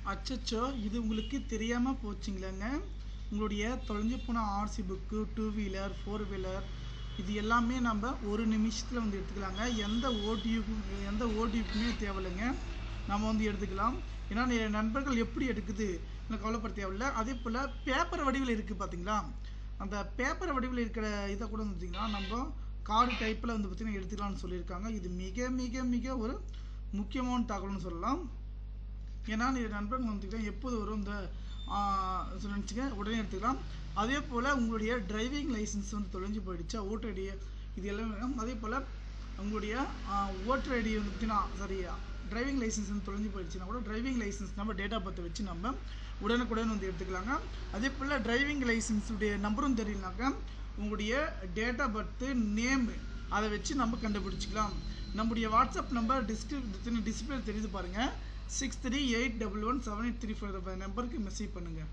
அச்சச்சோ! இது உங்களுக்கு தெரியாம போச்சுங்களேங்க. உங்களுடைய தொலைஞ்சு போன ஆர்சி புக்கு, 2 வீலர், 4 வீலர் இது எல்லாமே நம்ம ஒரு நிமிஷத்துல வந்து எடுத்துக்கலாங்க. எந்த ஓடிபியுமே தேவையில்லைங்க. நம்ம வந்து எடுத்துக்கலாம். ஏன்னா நண்பர்கள் எப்படி எடுக்குது கவலைப்பட தேவையில்ல. அதே போல் பேப்பர் வடிவில் இருக்குது பார்த்தீங்களா, அந்த பேப்பர் வடிவில் இருக்கிற இதை கூட பார்த்தீங்கன்னா நம்ம கார்டு டைப்பில் வந்து பார்த்தீங்கன்னா எடுத்துக்கலாம்னு சொல்லியிருக்காங்க. இது மிக மிக மிக ஒரு முக்கியமான தகவல்னு சொல்லலாம். ஏன்னா நண்பர்கள் வந்துக்கிட்டேன் எப்போது வரும் இந்த நினச்சிங்க உடனே எடுத்துக்கலாம். அதே போல் உங்களுடைய டிரைவிங் லைசன்ஸ் வந்து தொலைஞ்சு போயிடுச்சா, ஓட்டர் ஐடி இது எல்லாமே. அதே போல் உங்களுடைய ஓட்டர் ஐடி வந்து பார்த்தீங்கன்னா டிரைவிங் லைசன்ஸ் வந்து தொலைஞ்சு போயிடுச்சுன்னா கூட டிரைவிங் லைசன்ஸ் நம்ம டேட் ஆஃப் பர்த்தை வச்சு நம்ம உடனுக்குடன் வந்து எடுத்துக்கலாங்க. அதே போல் டிரைவிங் லைசன்ஸுடைய நம்பரும் தெரியலனாக்கா உங்களுடைய டேட் ஆஃப் பர்த்து நேம் அதை வச்சு நம்ம கண்டுபிடிச்சிக்கலாம். நம்முடைய வாட்ஸ்அப் நம்பர் டிஸ்பிளே தெரியுது பாருங்கள், 63811783 நம்பருக்கு மெசேஜ் பண்ணுங்கள்.